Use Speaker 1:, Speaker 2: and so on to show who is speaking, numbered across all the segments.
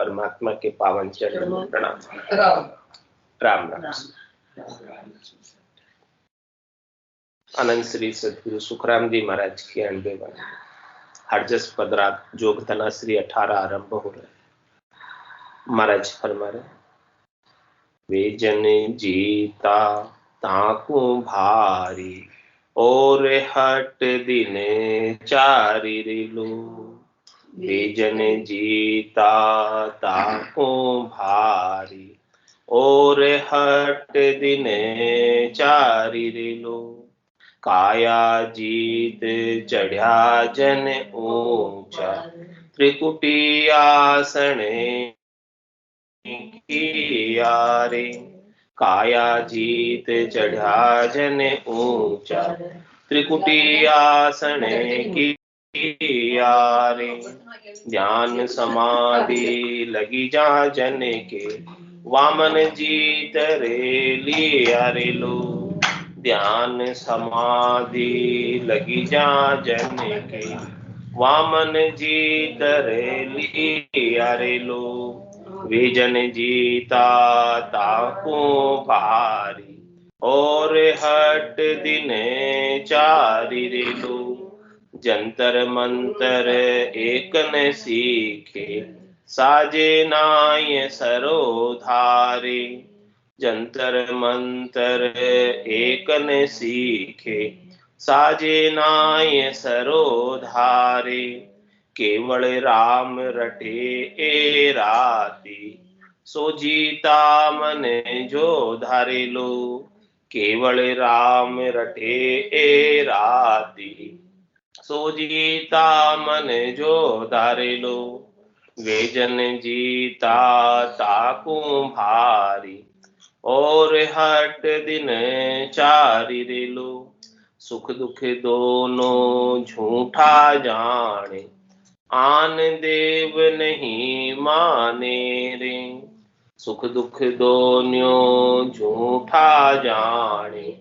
Speaker 1: परमात्मा के पावन चरण में प्रणाम। राम राम। अनंत श्री सदगुरु सुखराम जी महाराज की 98 वाणी हरजस पदराग जोग तना श्री 18 आरंभ हो रहे। महाराज फरमा रहे, वे जन जीता ताकू भारी और हट दिन चारी रिलू। वे जन जीता ताकू भारी और हट दिन चारी रिलू। काया जीत चढ़ा जन ऊंचा त्रिकुटी आसन किया रे। काया जीत चढ़ा जन ऊंचा त्रिकुटी आसन किया रे। ध्यान समाधि लगी जा जन के वामन जीत रे लिया रे लो। ध्यान समाधि लगी जा जन के वामन जीत रे लिया रे लो। वे जन जीता ताको भारी और हट दिन चारी रे लो। जंतर मंतर एक न सीखे साजे नाय सरोधारे। जंतर मंतर एक न सीखे साजे नाय सरोधारे। केवल राम रटे ए राती सो जीता मन जो धारे लो। केवल राम रटे ए राती सो जीता मन जो धारे लो। वे जन जीता ताकू भारी और हट दिन चारी रे लो। सुख दुख दोनों झूठा जाने आन देव नहीं माने रे। सुख दुख दोनों झूठा जाने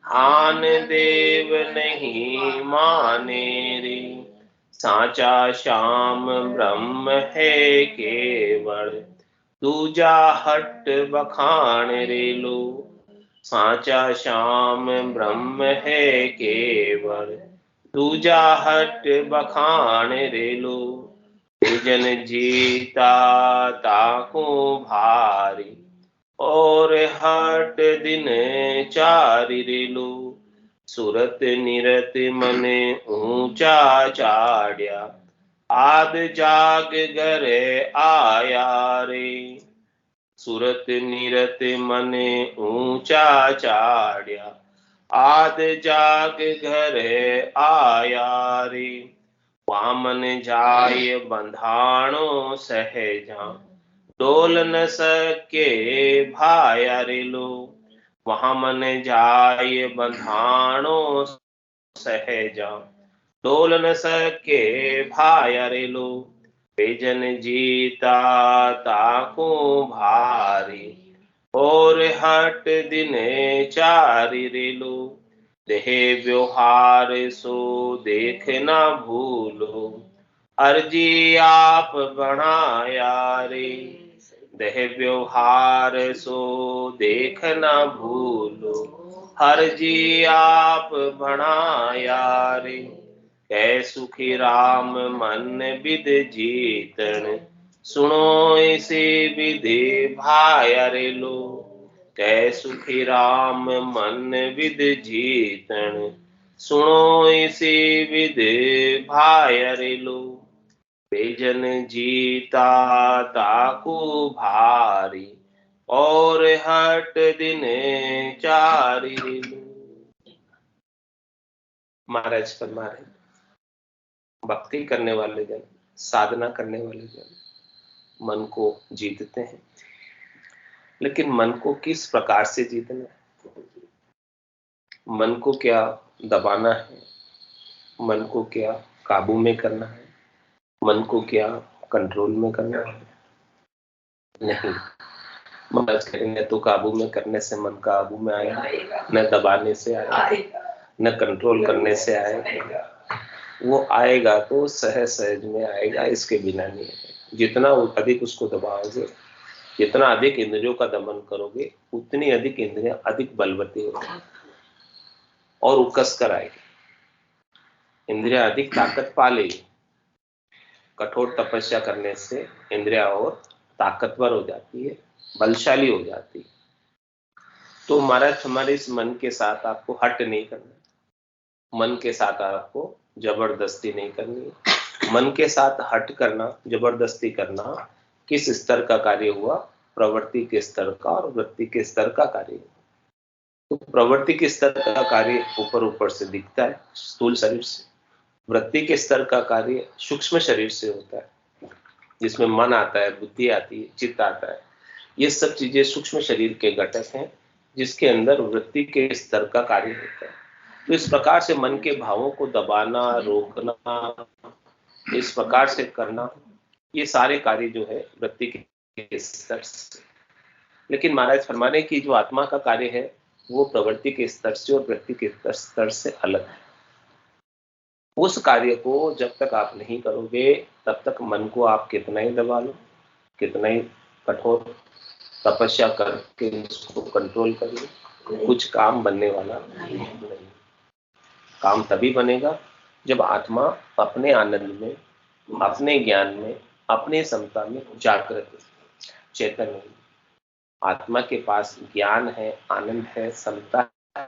Speaker 1: आन देव नहीं माने रे। साचा श्याम ब्रह्म है केवल दूजा हट बखान रे लो। साचा श्याम ब्रह्म है केवल दूजा हट बखान रे लो। जन जीता ताकू भारी और हट दिन चारी रे लो। सुरत निरत मन ऊंचा चाड़िया आद जाग घरे आया रे। सुरत निरत मन ऊंचा चाड़िया आद जाग घरे आया रे। वामन जाय बंधाणो सहजा डोल न सके भाया रे लो। वामन जाय बंधाणो सहजा डोल न सके भाया रे लो। वे जन जीता ताकू भारी और हट दिन चारी रे लो। देह व्यवहार सो देख न भूलो अर्जी आप बनाया रे। देह व्यवहार सो देख न भूलो हरजी आप बनाया रे। कै सुखी राम मन विद जीतन सुनो इसे विधि भाया रे लो। कै सुखी राम मन विद जीतन सुनो इसे विधि भाया रे लो। वे जन जीता ताकू भारी और हट दिन चारी रे लो। महाराज फरमा रहे, भक्ति करने वाले जन, साधना करने वाले जन मन को जीतते हैं, लेकिन मन को किस प्रकार से जीतना है? मन को क्या दबाना है? मन को क्या काबू में करना है? मन को क्या कंट्रोल में करना है? नहीं। महाराज करेंगे तो काबू में करने से मन काबू में आएगा, न दबाने से आएगा, न कंट्रोल करने से आएगा। वो आएगा तो सहज सहज में आएगा, इसके बिना नहीं आएगा। जितना अधिक उसको दबाओगे, जितना अधिक इंद्रियों का दमन करोगे, उतनी अधिक इंद्रियां अधिक बलवती होगी और उकस कर आएगी। इंद्रियां अधिक ताकत पा लेगी। कठोर तपस्या करने से इंद्रियां और ताकतवर हो जाती है, बलशाली हो जाती है। तो महाराज हमारे इस मन के साथ आपको हट नहीं करना, मन के साथ आपको जबरदस्ती नहीं करनी। मन के साथ हट करना, जबरदस्ती करना किस स्तर का कार्य हुआ? प्रवृत्ति के स्तर का और वृत्ति के स्तर का कार्य हुआ। तो प्रवृत्ति के स्तर का कार्य ऊपर ऊपर से दिखता है, स्थूल शरीर से। वृत्ति के स्तर का कार्य सूक्ष्म शरीर से होता है, जिसमें मन आता है, बुद्धि आती है, चित्त आता है। ये सब चीजें सूक्ष्म शरीर के घटक हैं, जिसके अंदर वृत्ति के स्तर का कार्य होता है। तो इस प्रकार से मन के भावों को दबाना, रोकना, इस प्रकार से करना, ये सारे कार्य जो है वृत्ति के स्तर से। लेकिन महाराज फरमाने की जो आत्मा का कार्य है वो प्रवृत्ति के स्तर से और वृत्ति के स्तर से अलग है। उस कार्य को जब तक आप नहीं करोगे तब तक मन को आप कितना ही दबा लो, कितना ही कठोर तपस्या करके इसको कंट्रोल कर लो, कुछ काम बनने वाला नहीं। काम तभी बनेगा जब आत्मा अपने आनंद में, अपने ज्ञान में, अपने समता में जागृत है, चेतन है। आत्मा के पास ज्ञान है, आनंद है, समता है,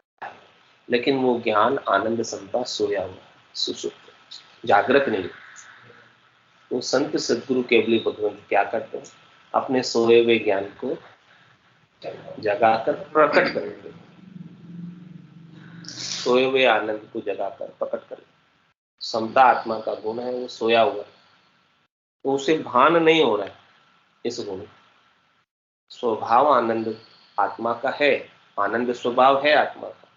Speaker 1: लेकिन वो ज्ञान, आनंद, समता सोया हुआ, सुसुप्त, जागृत नहीं। तो संत सदगुरु केवली भगवंत क्या करते हैं? अपने सोए हुए ज्ञान को जगाकर प्रकट करेंगे, सोए हुए आनंद को जगाकर प्रकट करेंगे। समता आत्मा का गुण है, वो सोया हुआ है, तो उसे भान नहीं हो रहा है इस गुण। स्वभाव आनंद आत्मा का है, आनंद स्वभाव है आत्मा का,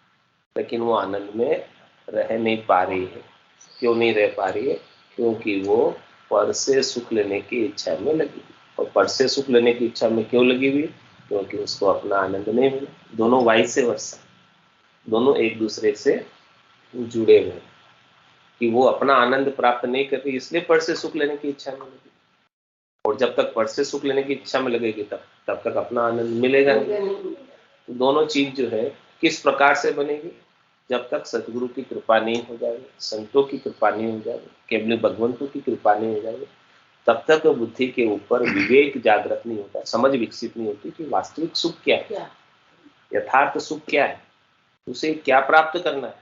Speaker 1: लेकिन वो आनंद में रह नहीं पा रही है। क्यों नहीं रह पा रही है? क्योंकि वो पर से सुख लेने की इच्छा में लगी हुई। और पर से सुख लेने की इच्छा में क्यों लगी हुई? क्योंकि उसको अपना आनंद नहीं मिला। दोनों वाइस वर्सा, दोनों एक दूसरे से जुड़े हुए, कि वो अपना आनंद प्राप्त नहीं कर रही इसलिए पर से सुख लेने की इच्छा में लगी, और जब तक पर से सुख लेने की इच्छा में लगेगी तब तक अपना आनंद मिलेगा नहीं। तो दोनों चीज जो है किस प्रकार से बनेगी? जब तक सतगुरु की कृपा नहीं हो जाएगी, संतों की कृपा नहीं हो जाएगी, केवल भगवंतों की कृपा नहीं हो जाएगी, तब तक बुद्धि के ऊपर विवेक जागृत नहीं होता, समझ विकसित नहीं होती कि वास्तविक सुख क्या है, यथार्थ सुख क्या है, उसे क्या प्राप्त करना है।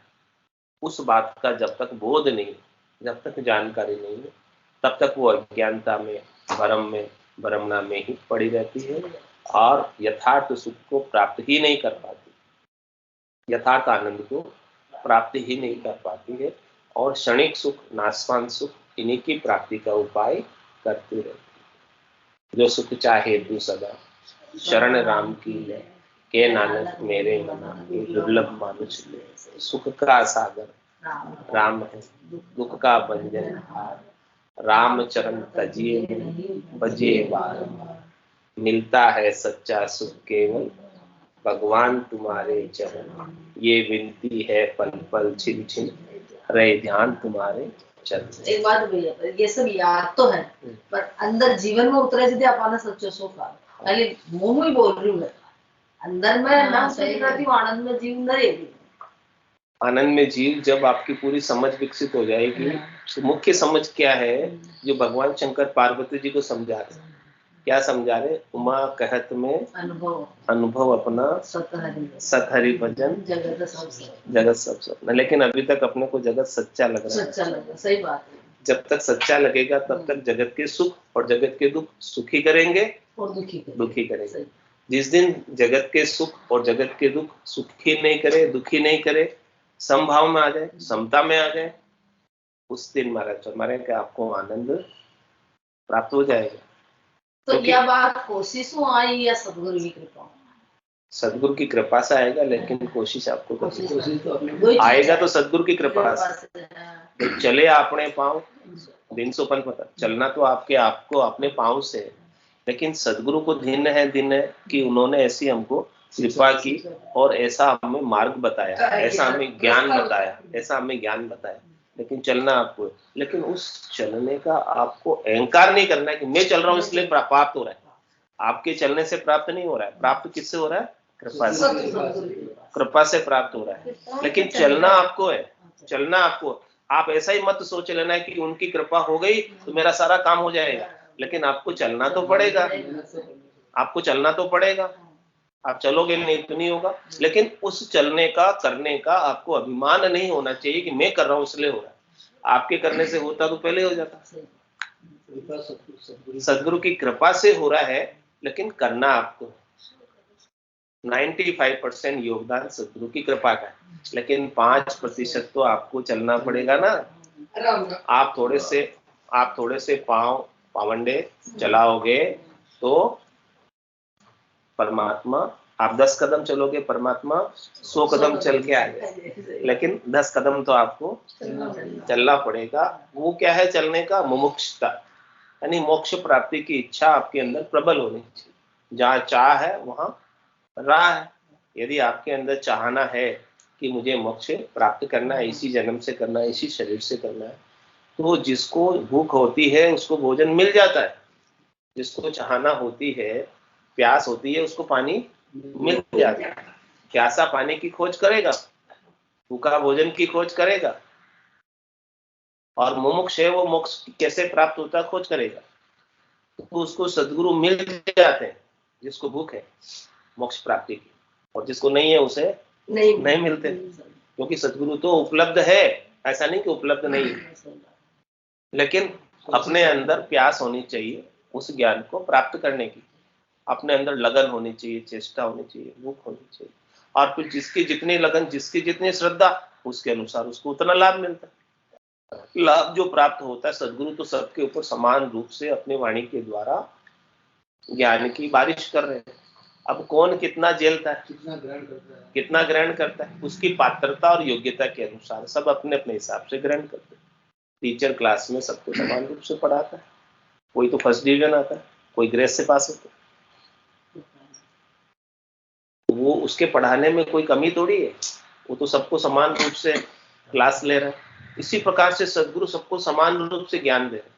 Speaker 1: उस बात का जब तक बोध नहीं, जब तक जानकारी नहीं है, तब तक वो अज्ञानता में, भ्रमना में ही पड़ी रहती है और यथार्थ सुख को प्राप्त ही नहीं कर पाती, यथार्थ आनंद को प्राप्त ही नहीं कर पाती है, और क्षणिक सुख, नाशवान सुख, इन्हीं की प्राप्ति का उपाय करती रहती है। जो सुख चाहे तू सदा, शरण राम की ले, के नानक मेरे मना, ये दुर्लभ मानुष ले। सुख का सागर राम है, दुख का बंधन हार, राम चरण तजिए बजिए बारंबार। मिलता है सच्चा सुख केवल भगवान तुम्हारे चरण, ये विनती है पल पल छिन छिन, रहे ध्यान तुम्हारे चरण।
Speaker 2: एक बात भैया, ये सब याद तो है पर अंदर जीवन में उतरे यदि अपन सच्चो सुख खाली मुंह में बोल रही हूँ, अंदर में ना सही रहती हूँ, आनंद में जीव न रहेगी।
Speaker 1: आनंद में जीव जब आपकी पूरी समझ विकसित हो जाएगी, तो मुख्य समझ क्या है जो भगवान शंकर पार्वती जी को समझा रहे? क्या समझा रहे? उमा कहत में अनुभव अपना, सत हरि भजन जगत सब सपना। लेकिन अभी तक अपने को जगत सच्चा लग रहा है।
Speaker 2: सच्चा लग रहा, सही बात है।
Speaker 1: जब तक सच्चा लगेगा तब तक जगत के सुख और जगत के दुख सुखी करेंगे और दुखी करेंगे। जिस दिन जगत के सुख और जगत के दुख सुखी नहीं करे, दुखी नहीं करे, समभाव में आ जाए, समता में आ जाए, उस दिन महाराज हमारे क्या आपको आनंद प्राप्त हो जाएगा।
Speaker 2: तो यह बात कोशिश में आई या सदगुरु की कृपा?
Speaker 1: सदगुरु की कृपा से आएगा, लेकिन कोशिश आपको तो आएगा तो सदगुरु की कृपा से। चले अपने पाँव, दिन सोपन पता चलना तो आपको अपने पाँव से, लेकिन सदगुरु को दिन है कि उन्होंने ऐसी हमको कृपा की और ऐसा हमें मार्ग बताया, ऐसा हमें ज्ञान बताया, ऐसा हमें ज्ञान बताया। लेकिन चलना आपको है। लेकिन उस चलने का आपको अहंकार नहीं करना है कि मैं चल रहा हूं इसलिए प्राप्त हो रहा है। आपके चलने से प्राप्त नहीं हो रहा है, प्राप्त किससे हो रहा है? कृपा से, कृपा से प्राप्त हो रहा है। लेकिन चलना आपको है, चलना आपको। आप ऐसा ही मत सोच लेना है कि उनकी कृपा हो गई तो मेरा सारा काम हो जाएगा, लेकिन आपको चलना तो पड़ेगा, आपको चलना तो पड़ेगा। आप चलोगे नहीं तो नहीं होगा। लेकिन उस चलने का, करने का आपको अभिमान नहीं होना चाहिए कि मैं कर रहा हूं इसलिए हो रहा है। आपके करने से होता तो पहले हो जाता। सदगुरु की कृपा से हो रहा है, लेकिन करना आपको। 95% योगदान सदगुरु की कृपा का है, लेकिन 5% तो आपको चलना पड़ेगा ना। आप थोड़े से पावंडे चलाओगे तो परमात्मा, आप 10 कदम चलोगे, परमात्मा 100 कदम चल के आएगा। लेकिन 10 कदम तो आपको चलना पड़ेगा। वो क्या है चलने का? मुमुक्षुता, यानी मोक्ष प्राप्ति की इच्छा आपके अंदर प्रबल होनी चाहिए। जहां चाह है वहां राह है। यदि आपके अंदर चाहना है कि मुझे मोक्ष प्राप्त करना है, इसी जन्म से करना है, इसी शरीर से करना है, तो जिसको भूख होती है उसको भोजन मिल जाता है, जिसको चाहना होती है, प्यास होती है, उसको पानी मिल जाता है। प्यासा पानी की खोज करेगा, भूखा भोजन की खोज करेगा, और मुमुक्ष है वो मोक्ष कैसे प्राप्त होता है खोज करेगा। तो उसको सदगुरु मिल जाते हैं, जिसको भूख है मोक्ष प्राप्ति की, और जिसको नहीं है उसे नहीं मिलते, क्योंकि सदगुरु तो उपलब्ध है, ऐसा नहीं कि उपलब्ध नहीं है। लेकिन अपने अंदर प्यास होनी चाहिए उस ज्ञान को प्राप्त करने की, अपने अंदर लगन होनी चाहिए, चेष्टा होनी चाहिए, भूख होनी चाहिए, और फिर जिसकी जितनी लगन, जिसकी जितनी श्रद्धा, उसके अनुसार उसको उतना लाभ मिलता है। लाभ जो प्राप्त होता है, सदगुरु तो सबके ऊपर समान रूप से अपनी वाणी के द्वारा ज्ञान की बारिश कर रहे हैं। अब कौन कितना झेलता है, कितना ग्रहण करता है, उसकी पात्रता और योग्यता के अनुसार सब अपने अपने हिसाब से ग्रहण करते हैं। टीचर क्लास में सबको समान रूप से पढ़ाता है, कोई तो फर्स्ट डिवीजन आता है, कोई ग्रेस से पास होता है, वो उसके पढ़ाने में कोई कमी थोड़ी है, वो तो सबको समान रूप से क्लास ले रहा है। इसी प्रकार से सदगुरु सबको समान रूप से ज्ञान दे रहे हैं।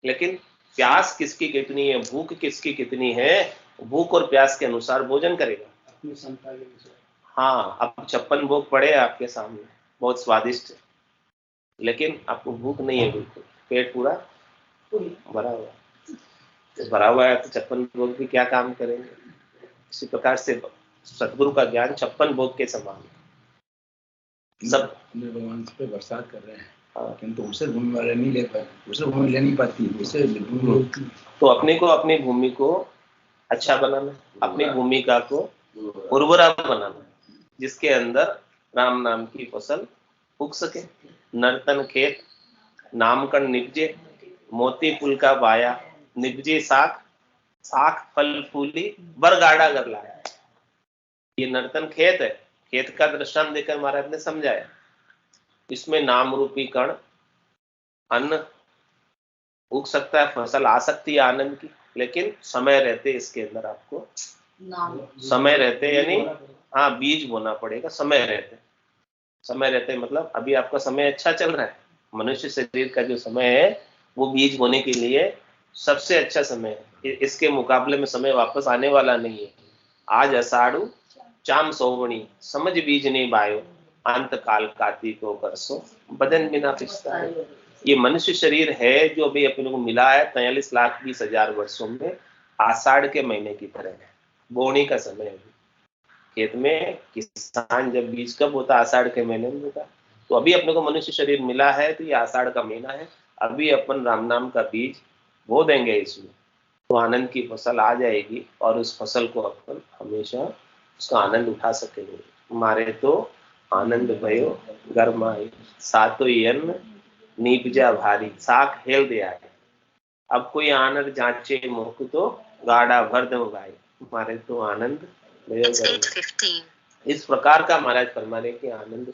Speaker 1: लेकिन प्यास किसकी कितनी है, भूख किसकी कितनी है, भूख और प्यास के अनुसार भोजन करेगा अपनी क्षमता के अनुसार। हाँ, अब 56 भोग पड़े आपके सामने, बहुत स्वादिष्ट है, लेकिन आपको भूख नहीं है, बिल्कुल पेट पूरा भरा हुआ है। तो भरा हुआ है तो 56 भोग भी क्या काम करेंगे। इसी प्रकार से सदगुरु का ज्ञान 56 भोग के समान है। सब
Speaker 3: भगवान पे बरसात कर रहे हैं, किंतु उसे भूमि वाले नहीं ले पाते, उसे भूमि ले नहीं पाती, उसे
Speaker 1: तो अपने को, अपनी भूमि को अच्छा बनाना, अपनी भूमिका को उर्वरा बनाना, जिसके अंदर राम नाम की फसल उग सके। नर्तन खेत नामकण निपजे, मोती फूल का बाया निपजे साख, साख फल फूली बरगाड़ा कर लाया। ये नर्तन खेत है, खेत का दृष्टांत देकर महाराज ने समझाया। इसमें नाम रूपी कण अन्न उग सकता है, फसल आ सकती है आनंद की, लेकिन समय रहते इसके अंदर आपको समय रहते, यानी हाँ बीज बोना पड़ेगा। समय रहते, समय रहते मतलब अभी आपका समय अच्छा चल रहा है, मनुष्य शरीर का जो समय है वो बीज बोने के लिए सबसे अच्छा समय है। इसके मुकाबले में समय वापस आने वाला नहीं है। आज अषाढ़ु चाम सोवणी समझ बीज नहीं बायो, अंत काल कार्तिको करसो बदन बिना पिसता है। ये मनुष्य शरीर है जो अभी अपने को मिला है 43,20,000 वर्षों में, आषाढ़ के महीने की तरह है, बोनी का समय है। खेत में किसान जब बीज कब होता है, आषाढ़ के महीने में होता है। तो अभी अपने को मनुष्य शरीर मिला है तो ये आषाढ़ का महीना है, अभी अपन राम नाम का बीज बो देंगे इसमें, तो आनंद की फसल आ जाएगी, और उस फसल को अपन हमेशा उसका आनंद उठा सकेंगे। हमारे तो आनंद भयो गरमाई, सातो अन्न नीपजा भारी, साख हेल दिया है। अब कोई आनंद जांचे मुख तो गाढ़ा भर दो भाई, हमारे तो आनंद भयो गरमाई। इस प्रकार का महाराज फरमाने के आनंद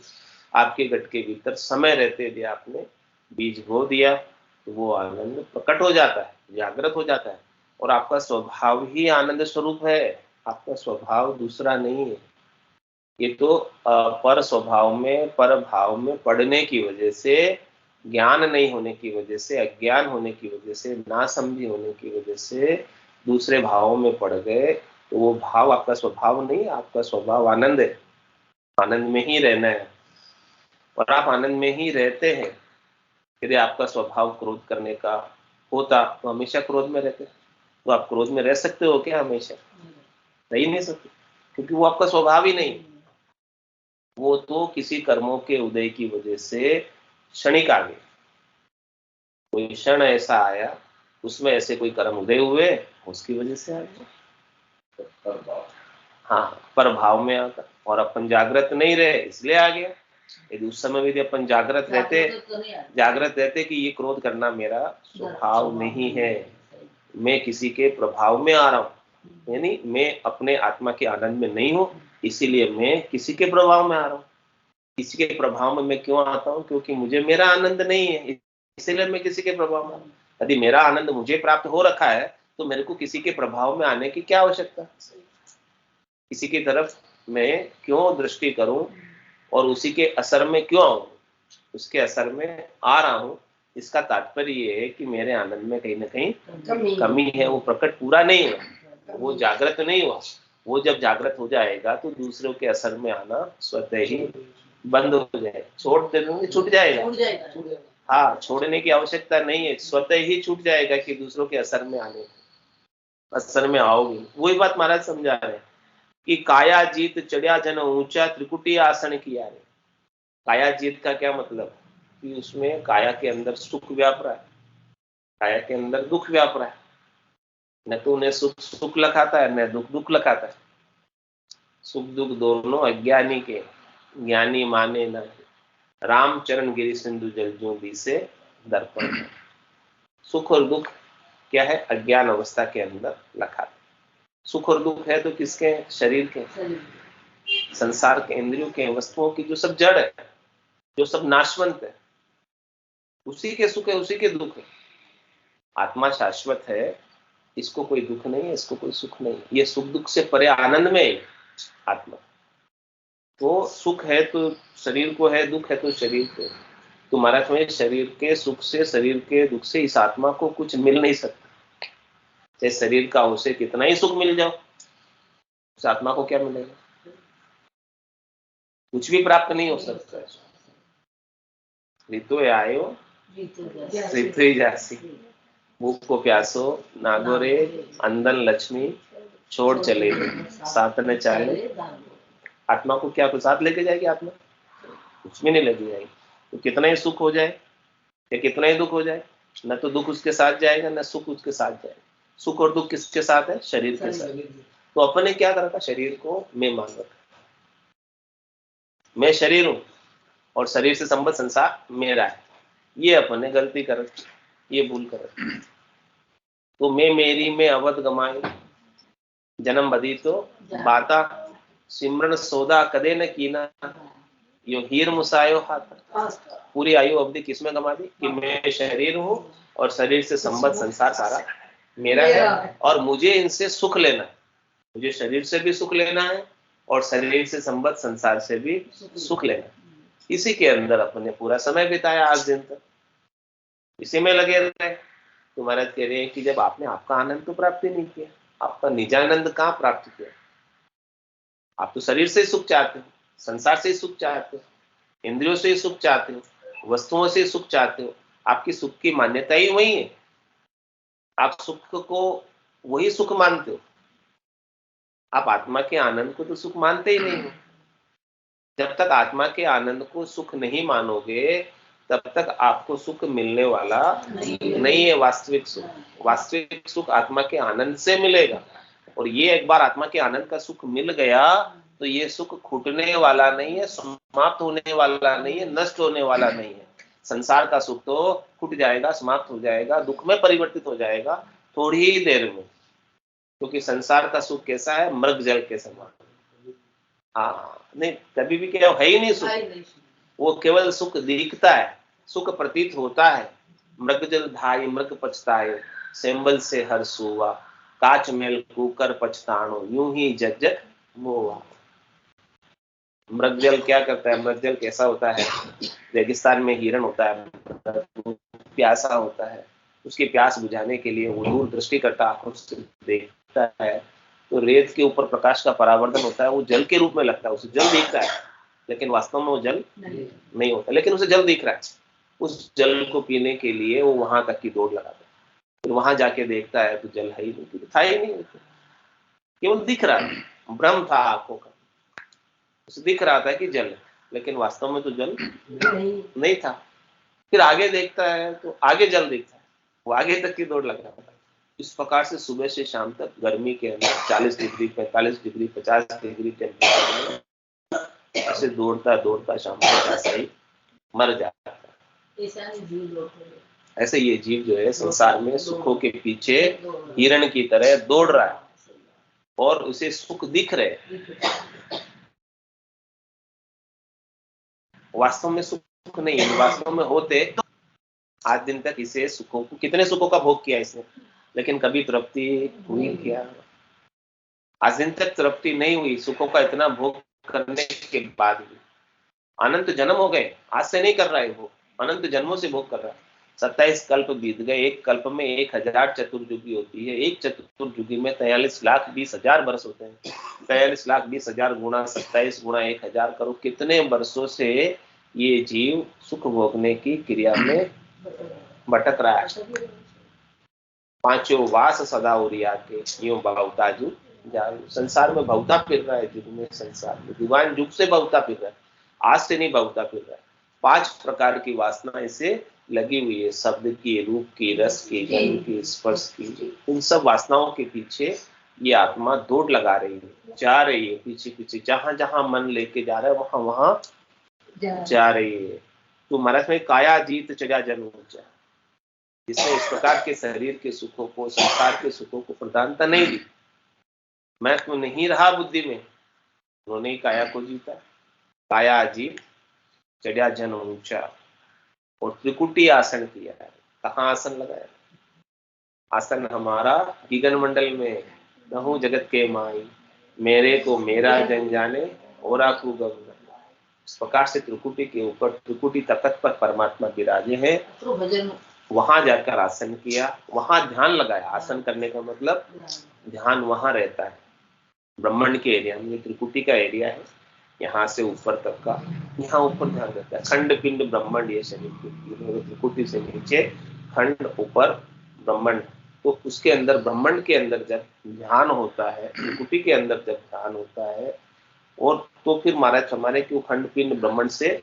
Speaker 1: आपके गट के भीतर समय रहते यदि आपने बीज बो दिया तो वो आनंद प्रकट हो जाता है, जागृत हो जाता है, और आपका स्वभाव ही आनंद स्वरूप है। आपका स्वभाव दूसरा नहीं है, ये तो पर स्वभाव में, पर भाव में पढ़ने की वजह से, ज्ञान नहीं होने की वजह से, अज्ञान होने की वजह से, नासमझी होने की वजह से दूसरे भावों में पड़ गए। तो वो भाव आपका स्वभाव नहीं, आपका स्वभाव आनंद है। आनंद में ही रहना है और आप आनंद में ही रहते हैं। यदि आपका स्वभाव क्रोध करने का होता तो हमेशा क्रोध में रहते। तो आप क्रोध में रह सकते हो क्या? हमेशा रह ही नहीं सकते, क्योंकि वो आपका स्वभाव ही नहीं। वो तो किसी कर्मों के उदय की वजह से क्षणिक आ गए। कोई क्षण ऐसा आया, उसमें ऐसे कोई कर्म उदय हुए, उसकी वजह से आ गया। हाँ, पर भाव में आता। और अपन जागृत नहीं रहे इसलिए आ गया। यदि उस समय भी अपन जागृत रहते कि ये क्रोध करना मेरा स्वभाव नहीं है, मैं किसी के प्रभाव में आ रहा हूँ, यानी मैं अपने आत्मा के आनंद में नहीं हूँ, इसीलिए मैं किसी के प्रभाव में आ रहा हूँ। किसी के प्रभाव में मैं क्यों आता हूँ? क्योंकि मुझे मेरा आनंद नहीं है, इसीलिए मैं किसी के प्रभाव में आ रहा हूँ। यदि मेरा आनंद मुझे प्राप्त हो रखा है तो मेरे को किसी के प्रभाव में आने की क्या आवश्यकता? किसी की तरफ मैं क्यों दृष्टि करूं और उसी के असर में क्यों आऊं? उसके असर में आ रहा हूं, इसका तात्पर्य ये है कि मेरे आनंद में कहीं ना कहीं कमी है, वो प्रकट पूरा नहीं हुआ, वो जागृत नहीं हुआ। वो जब जागृत हो जाएगा तो दूसरों के असर में आना स्वतः ही बंद हो जाएगा। छोड़ देंगे, छूट जाएगा। हाँ, छोड़ने की आवश्यकता नहीं है, स्वतः ही छूट जाएगा कि दूसरों के असर में आने, असर में आओगे। वही बात महाराज समझा रहे हैं कि काया जीत चढ़िया जन ऊंचा त्रिकुटी आसन किया रे। काया जीत का क्या मतलब? कि उसमें काया के अंदर सुख व्याप रहा है, काया के अंदर दुख व्याप रहा है। न तो उन्हें सुख सुख लखाता है, न दुख दुख लखाता है। सुख दुख दोनों अज्ञानी के, ज्ञानी माने न। रामचरण गिरी सिंधु जल जो दी से दर्पण। सुख और दुख क्या है? अज्ञान अवस्था के अंदर लखाते। सुख और दुख है तो किसके? शरीर के, संसार के, इंद्रियों के, वस्तुओं की, जो सब जड़ है, जो सब नाशवंत है, उसी के सुख है, उसी के दुख है। आत्मा शाश्वत है, इसको कोई दुख नहीं है, इसको कोई सुख नहीं है। ये सुख दुख से परे आनंद में है आत्मा। तो सुख है तो शरीर को है, दुख है तो शरीर को है। तो महाराज में शरीर के सुख से, शरीर के दुख से इस आत्मा को कुछ मिल नहीं सकता। चाहे शरीर का उसे कितना ही सुख मिल जाओ, उस आत्मा को क्या मिलेगा? कुछ भी प्राप्त नहीं हो सकता। ऋतु आयो ऋतु ही जासी, भूख को प्यासो नागोरे, अंदन लक्ष्मी छोड़ चले साथ न चाले। आत्मा को क्या कुछ साथ लेके जाएगी? आत्मा कुछ भी नहीं लेके जाएगी। तो कितना ही सुख हो जाए या कितना ही दुख हो जाए, न तो दुख उसके साथ जाएगा, न सुख उसके साथ जाएगा। सुख और दुख किसके साथ है? शरीर के साथ। तो अपन ने क्या करा था? शरीर को मैं मान रखा, मैं शरीर हूं और शरीर से संबद्ध संसार मेरा है। ये अपन ने गलती कर रखी, ये भूल कर रखी। तो मैं मेरी में अवध गमाई, जन्म बदी तो बाता, सिमरन सौदा कदे न कीना, यो हीर मुसायो हाथ। पूरी आयु अवधि किसमें गमा दी? कि मैं शरीर हूं और शरीर से संबद्ध संसार सारा मेरा है और मुझे इनसे सुख लेना है। मुझे शरीर से भी सुख लेना है और शरीर से संबद्ध संसार से भी सुख लेना है। इसी के अंदर अपने पूरा समय बिताया आज दिन तक, इसी में लगे रहे। तो महाराज कह रहे हैं कि जब आपने आपका आनंद तो प्राप्त नहीं किया, आपका निजानंद कहाँ प्राप्त किया? आप तो शरीर से सुख चाहते हो, संसार से सुख चाहते हो, इंद्रियों से सुख चाहते हो, वस्तुओं से सुख चाहते हो। आपकी सुख की मान्यता ही वही है। आप सुख को वही सुख मानते हो, आप आत्मा के आनंद को तो सुख मानते ही नहीं हो। जब तक आत्मा के आनंद को सुख नहीं मानोगे तब तक आपको सुख मिलने वाला नहीं है। वास्तविक सुख, वास्तविक सुख आत्मा के आनंद से मिलेगा। और ये एक बार आत्मा के आनंद का सुख मिल गया तो ये सुख छूटने वाला नहीं है, समाप्त होने वाला नहीं है, नष्ट होने वाला नहीं है। संसार का सुख तो छूट जाएगा, समाप्त हो जाएगा, दुख में परिवर्तित हो जाएगा थोड़ी ही देर में। क्योंकि संसार का सुख कैसा है? मृग जल के समान। हाँ, नहीं, कभी भी क्या है ही नहीं सुख। वो केवल सुख दिखता है, सुख प्रतीत होता है। मृग जल धाई मृग पछताए, सेंबल से हर सुवा, काच मेल कूकर पछताणो, यूं ही जग जग मोवा। मृगजल क्या करता है? मृगजल कैसा होता है? रेगिस्तान में हिरण होता है, प्यासा होता है, उसकी प्यास बुझाने के लिए वो दूर दृष्टि करता, आंखों से देखता है, तो रेत के ऊपर प्रकाश का परावर्तन होता है, वो जल के रूप में लगता है, उसे जल दिखता है, लेकिन वास्तव में वो जल नहीं होता, लेकिन उसे जल दिख रहा है। उस जल को पीने के लिए वो वहां तक की दौड़ लगाता है, फिर वहां जाके देखता है तो जल है ही नहीं, था ही नहीं, केवल दिख रहा है, भ्रम था आंखों का, उसे दिख रहा था कि जल है, लेकिन वास्तव में तो जल नहीं था। फिर आगे देखता है तो आगे जल दिखता है, वो आगे तक की दौड़ लग रहा था। इस प्रकार से सुबह से शाम तक गर्मी के अंदर 40 डिग्री, 45 डिग्री, 50 डिग्री टेम्परेचर में ऐसे दौड़ता दौड़ता शाम तक ऐसा ही मर जाता है। ऐसे ये जीव जो है संसार में सुखों के पीछे हिरण की तरह दौड़ रहा है और उसे सुख दिख रहे, वास्तव में सुख नहीं है। वास्तव में होते तो आज दिन तक इसे सुखों को, कितने सुखों का भोग किया इसने, लेकिन कभी तृप्ति हुई क्या? आज दिन तक तृप्ति नहीं हुई सुखों का इतना भोग करने के बाद भी। अनंत जन्म हो गए, आज से नहीं कर रहा है वो, अनंत जन्मों से भोग कर रहा है। 27 कल्प बीत गए, एक कल्प में 1000 चतुर्युगी होती है, एक चतुर्युगी में 43,20,000 वर्ष होते हैं। 43,20,000 गुणा 27 गुणा 1000 करो, कितने वर्षों से ये जीव सुख भोगने की क्रिया में भटक रहा है। पांचों वास सदा उरिया के यूं भवता जू जाऊ, संसार में भवता फिर रहा है, जुग में संसार में दिवान जुग से भवता फिर रहा है, आज से नहीं भवता फिर रहा है। 5 प्रकार की वासना इसे लगी हुई है, शब्द की, रूप की, रस की, गंध की, स्पर्श की। इन सब वासनाओं के पीछे ये आत्मा दौड़ लगा रही है, जा रही है पीछे पीछे, जहां जहां मन लेके जा रहा है वहां वहां जा रही है। तो महाराज में काया जीत चढ़ा जन ऊंचा, जिसने इस प्रकार के शरीर के सुखों को, संसार के सुखों को प्रधानता नहीं दी, मैं तो नहीं रहा बुद्धि में, उन्होंने काया को जीता। काया जीत चढ़ा जन ऊंचा और त्रिकुटी आसन किया है। कहाँ आसन लगाया? आसन हमारा गगन मंडल में, रहूं जगत के माई, मेरे को मेरा जन जाने और आकू गम। इस प्रकार से त्रिकुटी के ऊपर, त्रिकुटी तख्त पर परमात्मा विराजे हैं, वहां जाकर आसन किया, वहां ध्यान लगाया। आसन करने का मतलब ध्यान वहां रहता है, ब्रह्मांड के एरिया में, त्रिकुटी का एरिया है, यहाँ से ऊपर तक का, यहाँ ऊपर ध्यान रहता है। खंड पिंड ब्रह्मांड ये शरीर की, त्रिकुटी से नीचे खंड, ऊपर ब्रह्मांड। तो उसके अंदर, ब्रह्मांड के अंदर जब ध्यान होता है, त्रिकुटी के अंदर जब ध्यान होता है, और तो फिर महाराज हमारे क्यों खंड पिंड ब्रह्मांड से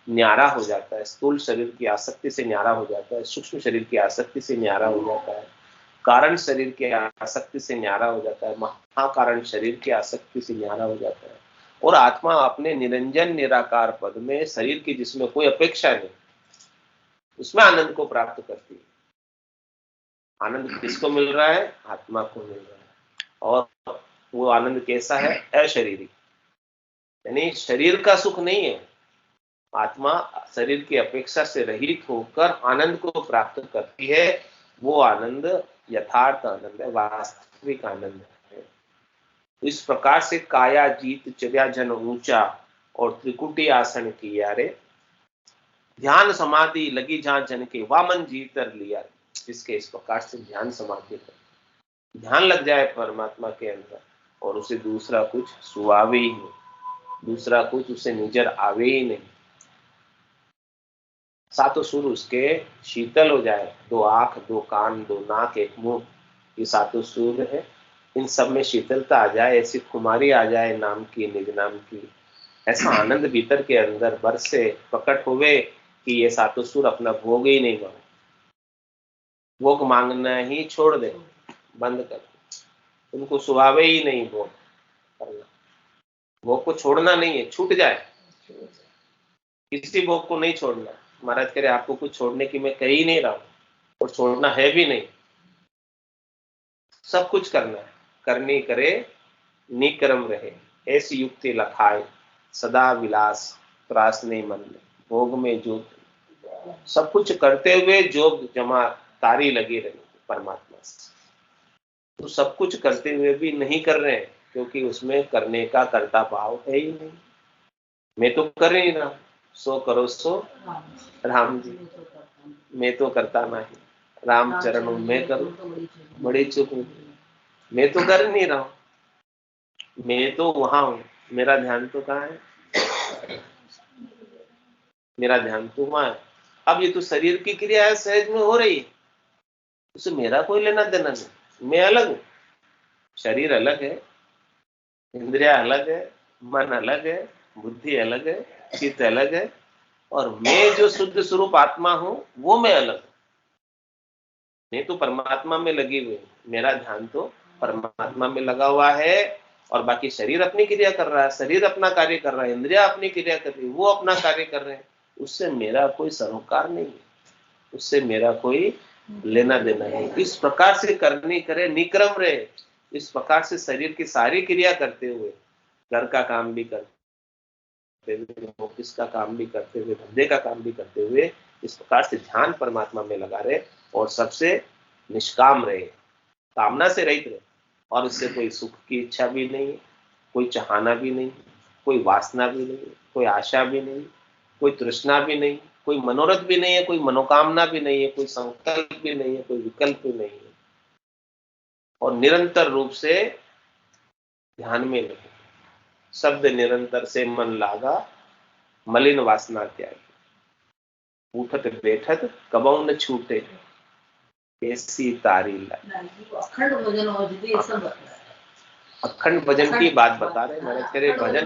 Speaker 1: न्यारा हो जाता है, स्थूल शरीर की आसक्ति से न्यारा हो जाता है, सूक्ष्म शरीर की आसक्ति से न्यारा हो जाता है, कारण शरीर की आसक्ति से न्यारा हो जाता है, महाकारण शरीर की आसक्ति से न्यारा हो जाता है, और आत्मा अपने निरंजन निराकार पद में, शरीर की जिसमें कोई अपेक्षा नहीं, उसमें आनंद को प्राप्त करती है। आनंद किसको मिल रहा है? आत्मा को मिल रहा है। और वो आनंद कैसा है? अशरीरी, यानी शरीर का सुख नहीं है। आत्मा शरीर की अपेक्षा से रहित होकर आनंद को प्राप्त करती है। वो आनंद यथार्थ आनंद है, वास्तविक आनंद है। इस प्रकार से काया जीत चर्या जन ऊंचा और त्रिकुटी आसन किया रे, ध्यान समाधि लगी जहां जन के, वामन जीतर लिया। जिसके इस प्रकार से ध्यान समाधि पर ध्यान लग जाए परमात्मा के अंदर, और उसे दूसरा कुछ सुहावे ही नहीं, दूसरा कुछ उसे नजर आवे ही नहीं। सातों सुर उसके शीतल हो जाए, 2 आंख, 2 कान, 2 नाक, 1 मुंह, ये सातों सुर है, इन सब में शीतलता आ जाए, ऐसी खुमारी आ जाए नाम की, निज नाम की, ऐसा आनंद भीतर के अंदर बरसे प्रकट हुए कि ये सातों सुर अपना भोग ही नहीं मांगे, भोग मांगना ही छोड़ दे, बंद कर, उनको सुहावे ही नहीं भोग करना, भोग को छोड़ना नहीं है, छूट जाए, किसी भोग को नहीं छोड़ना। महाराज कह रहे आपको कुछ छोड़ने की मैं कह ही नहीं रहा हूं, और छोड़ना है भी नहीं, सब कुछ करना है, करनी करे निक्रम रहे, ऐसी युक्ति लखाए, सदा विलास त्रास नहीं मन में, भोग में जो सब कुछ करते हुए जोग जमा तारी लगी रही परमात्मा से। तो सब कुछ करते हुए भी नहीं कर रहे हैं, क्योंकि उसमें करने का कर्ता भाव है ही नहीं। मैं तो कर ही नहीं रहा, सो करो सो राम जी, मैं तो करता नहीं, राम चरणों में करूं बड़ी चुप हूं, मैं तो कर नहीं रहा हूं, मैं तो वहां हूं, मेरा ध्यान तो कहाँ है, मेरा ध्यान तो वहां है। अब ये तो शरीर की क्रिया है, सहज में हो रही है, उससे मेरा कोई लेना देना नहीं, मैं अलग हूं, शरीर अलग है, इंद्रिया अलग है, मन अलग है, बुद्धि अलग है, चित्त अलग है, और मैं जो शुद्ध स्वरूप आत्मा हूं वो मैं अलग हूं। मैं तो परमात्मा में लगी हुई हूं, मेरा ध्यान तो परमात्मा में लगा हुआ है, और बाकी शरीर अपनी क्रिया कर रहा है, शरीर अपना कार्य कर रहा है, इंद्रिया अपनी क्रिया कर रही है, वो अपना कार्य कर रहे हैं, उससे मेरा कोई सरोकार नहीं है, उससे मेरा कोई लेना देना है। इस प्रकार से करनी करे, निक्रम रहे, इस प्रकार से शरीर की सारी क्रिया करते हुए, घर का काम भी करते हुए, ऑफिस का काम भी करते हुए, धंधे का काम भी करते हुए, इस प्रकार से ध्यान परमात्मा में लगा रहे और सबसे निष्काम रहे, कामना से रहित रहे, और इससे कोई सुख की इच्छा भी नहीं, कोई चाहना भी नहीं, कोई वासना भी नहीं, कोई आशा भी नहीं, कोई तृष्णा भी नहीं, कोई मनोरथ भी नहीं है, कोई मनोकामना भी नहीं है, कोई संकल्प भी नहीं है, कोई विकल्प भी नहीं है, और निरंतर रूप से ध्यान में लगे। शब्द निरंतर से मन लागा, मलिन वासना त्यागी, उठत बैठत कबौ न छूटे, ऐसी तारी लाई।
Speaker 2: अखंड भजन हो जी, ये सब
Speaker 1: अखंड भजन की बात बता रहे मैंने, तेरे भजन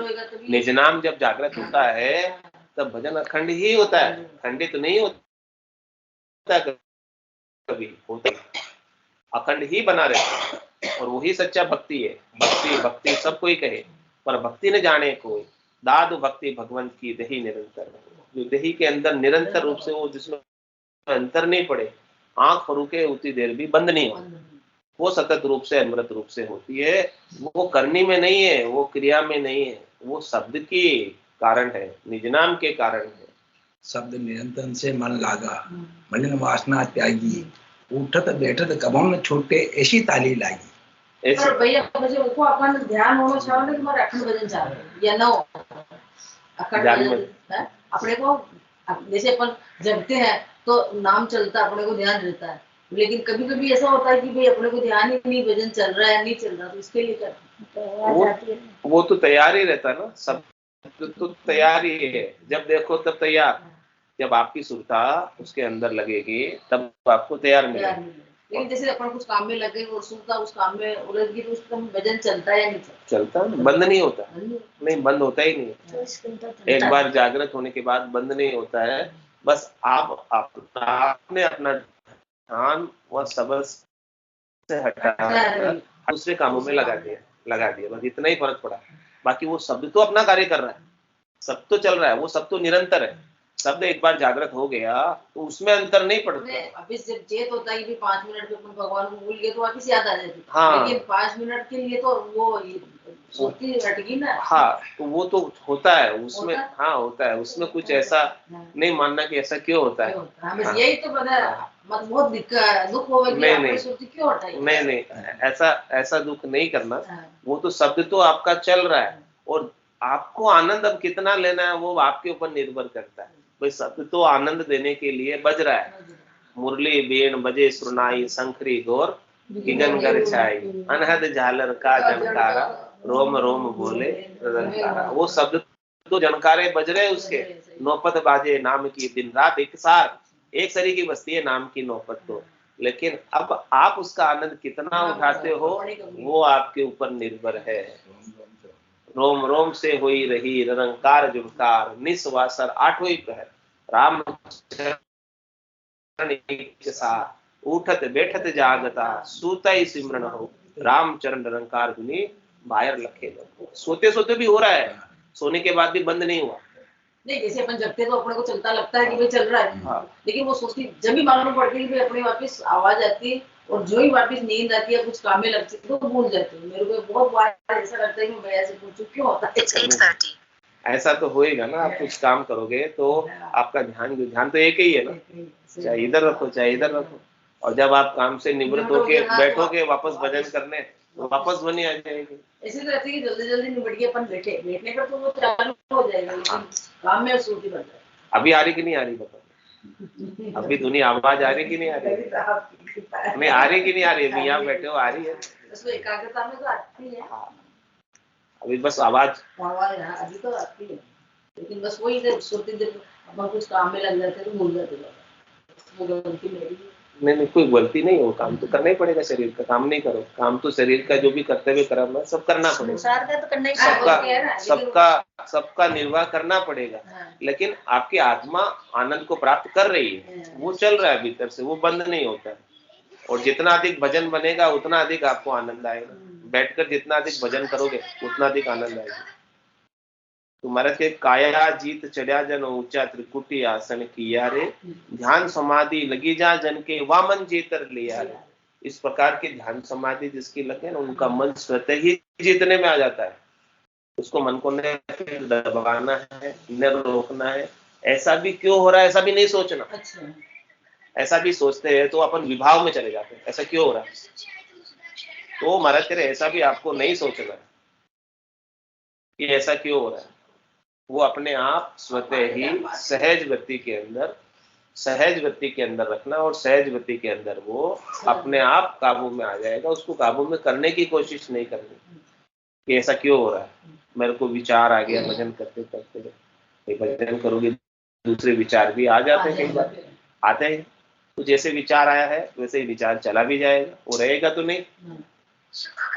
Speaker 1: निज नाम जब जागृत होता है तब भजन अखंड ही होता है, खंडित तो नहीं होता, कभी होता अखंड ही बना रहता है, और वही सच्चा भक्ति है। भक्ति भक्ति सब कोई कहे, पर भक्ति न जाने कोई, दादु भक्ति भगवंत की दही निरंतर, जो दही के अंदर निरंतर रूप से वो, जिसमें अंतर नहीं पड़े, आंख रुके उतनी देर भी बंद नहीं हो, वो सतत रूप से अमृत रूप से होती है। वो करनी में नहीं है, वो क्रिया में नहीं है, वो शब्द की कारण है, निज नाम के कारण है।
Speaker 3: शब्द निरंतर से मन लागा, मलिन वासना त्यागी, उठत बैठत कबौ न छूटे, ऐसी ताली लागी।
Speaker 2: पर भैया मुझे उनको अपन ध्यान होना चाहिए कि हमारे अखंड भजन चाह रहे या ना हो, अखंड भजन अपने को, जैसे अपन जगते हैं तो नाम चलता है, अपने को ध्यान रहता है, लेकिन कभी कभी ऐसा होता है कि भाई अपने को ध्यान ही नहीं, भजन चल रहा है नहीं चल रहा, तो इसके लिए क्या
Speaker 1: वो तो तैयार ही रहता है ना, सब तो तैयार ही है, जब देखो तब तैयार, जब आपकी सुरता उसके अंदर लगेगी तब आपको तैयार मिलेगा।
Speaker 2: लेकिन जैसे अपन कुछ काम में लगे और सुरता उस काम में उलझ गई तो उसका भजन चलता है या नहीं
Speaker 1: चलता? बंद नहीं होता, नहीं बंद होता ही नहीं, एक बार जागृत होने के बाद बंद नहीं होता है। बस आपने अपना ध्यान व सबल से हटा दूसरे कामों में लगा दिया, बस इतना ही फर्क पड़ा। बाकी वो शब्द तो अपना कार्य कर रहा है, सब तो चल रहा है, वो सब तो निरंतर है। शब्द एक बार जागृत हो गया तो उसमें अंतर नहीं पड़ता।
Speaker 2: अभी जब चेत होता है कि 5 मिनट में अपन भगवान को भूल गए तो वापस याद आ जाती है।
Speaker 1: हाँ,
Speaker 2: लेकिन 5 मिनट के लिए तो वो सोचती हटगी ना।
Speaker 1: हाँ, तो वो तो होता है उसमें, हाँ होता है उसमें, कुछ ऐसा नहीं मानना कि ऐसा क्यों होता है।
Speaker 2: हाँ, यही तो पता है, मतलब बहुत दुख होगा कि आपने सोची क्यों हटाई।
Speaker 1: नहीं, ऐसा दुख नहीं करना। वो तो शब्द तो आपका चल रहा है, और आपको आनंद अब कितना लेना है वो आपके ऊपर निर्भर करता है। भाई शब्द तो आनंद देने के लिए बज रहा है, मुरली बीण बजे सुरनाई, शंखरी गौर गिगन गर छाई, अनहद झालर का जनकारा, रोम रोम बोले रंकारा। वो शब्द तो जनकारे बज रहे उसके, नौपत बाजे नाम की, दिन रात एक सार एक सरी की बस्ती है नाम की नौपत तो। लेकिन अब आप उसका आनंद कितना उठाते हो वो आपके ऊपर निर्भर है। रोम रोम से हुई रही निरंकार जुड़कार, निस्वासर आठवें प्रहर, राम के साथ उठत बैठत जागता, सूतई सिमरन हो, राम चरण निरंकार धुनी बायर लखे। सोते सोते भी हो रहा है, सोने के बाद भी बंद नहीं हुआ।
Speaker 2: नहीं, जैसे अपन जगते तो अपने को चलता लगता है कि भाई चल रहा है। हाँ। लेकिन वो सोचती जब भी मालूम पड़ती है कि अपने वापस आवाज आती है, और जो ही वापस नींद आती है कुछ काम में लगती है तो भूल जाती है। मेरे को बहुत बार ऐसा लगता है कि मैं ऐसे पूछूं क्यों होता है।
Speaker 1: ऐसा तो होएगा ना, आप कुछ काम करोगे तो आपका ध्यान तो एक ही है ना, चाहे इधर रखो चाहे इधर रखो, और जब आप काम से निवृत्त होके बैठोगे वापस भजन करने वापस ध्वनि आ जाएगी।
Speaker 2: ऐसे तो रहती है कि जल्दी जल्दी निबट के अपन बैठने पर तो वो चालू हो जाएगा, लेकिन काम में सूती बन जाए।
Speaker 1: अभी आ रही कि नहीं आ रही बताओ? अभी ध्वनि आवाज आ रही कि नहीं आ रही? नहीं आ रही कि नहीं आ रही? अभी यहाँ बैठे हो आ रही है।
Speaker 2: उसमें एकाग्रता में तो आती है।
Speaker 1: अभी बस आवाज
Speaker 2: अभी तो आती है, लेकिन बस वही जब सोते जब अपन कुछ काम में लग जाते तो भूल जाते, वो गलती मेरी।
Speaker 1: नहीं कोई गलती नहीं हो, काम तो करना ही पड़ेगा। शरीर का काम नहीं करो, काम तो शरीर का जो भी कर्तव्य कर्म है सब करना पड़ेगा।
Speaker 2: संसार का तो करना ही
Speaker 1: सबका निर्वाह करना पड़ेगा। लेकिन आपकी आत्मा आनंद को प्राप्त कर रही है, वो चल रहा है भीतर से, वो बंद नहीं होता है। और जितना अधिक भजन बनेगा उतना अधिक आपको आनंद आएगा। बैठकर जितना अधिक भजन करोगे उतना अधिक आनंद आएगा। तुम्हारे के काया जीत चढ़ा जन ऊंचा त्रिकुटी आसन किया रे, ध्यान समाधि लगी जा जन के वामन जेतर लिया रे। इस प्रकार की ध्यान समाधि जिसकी लगे ना, उनका मन स्वतः ही जीतने में आ जाता है। उसको मन को न दबाना है, न रोकना है। ऐसा भी क्यों हो रहा है ऐसा भी नहीं सोचना। ऐसा भी सोचते हैं तो अपन विभाव में चले जाते हैं, ऐसा क्यों हो रहा है। तो महाराज कह रहे ऐसा भी आपको नहीं सोचना है कि ऐसा क्यों हो रहा है। वो अपने आप स्वतः ही सहज वृत्ति के अंदर रखना, और सहज वृत्ति के अंदर वो अपने आप काबू में आ जाएगा। उसको काबू में करने की कोशिश नहीं करनी कि ऐसा क्यों हो रहा है। मेरे को विचार आ गया भजन करते करते, भजन करोगे दूसरे विचार भी आ जाते हैं, कई बार आते हैं। तो जैसे विचार आया है वैसे ही विचार चला भी जाएगा, वो रहेगा तो नहीं।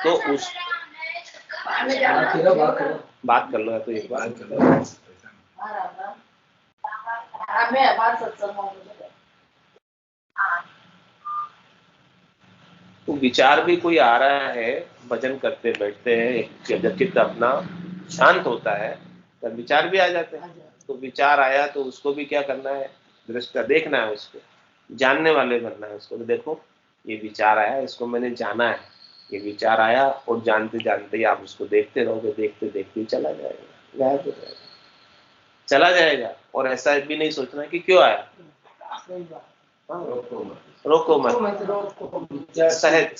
Speaker 1: तो उस बात कर लो या तो एक बात कर लो। तो विचार भी कोई आ रहा है, भजन करते बैठते हैं, जब चित्त अपना शांत होता है तब विचार भी आ जाते हैं। तो विचार आया तो उसको भी क्या करना है, दृष्टा देखना है, उसको जानने वाले बनना है। उसको देखो ये विचार आया, इसको मैंने जाना है। ये विचार आया और जानते जानते ही आप उसको देखते रहोगे, देखते देखते चला जाएगा, गायब हो जाएगा, चला जाएगा। और ऐसा भी नहीं सोचना कि क्यों आया। रोको मत,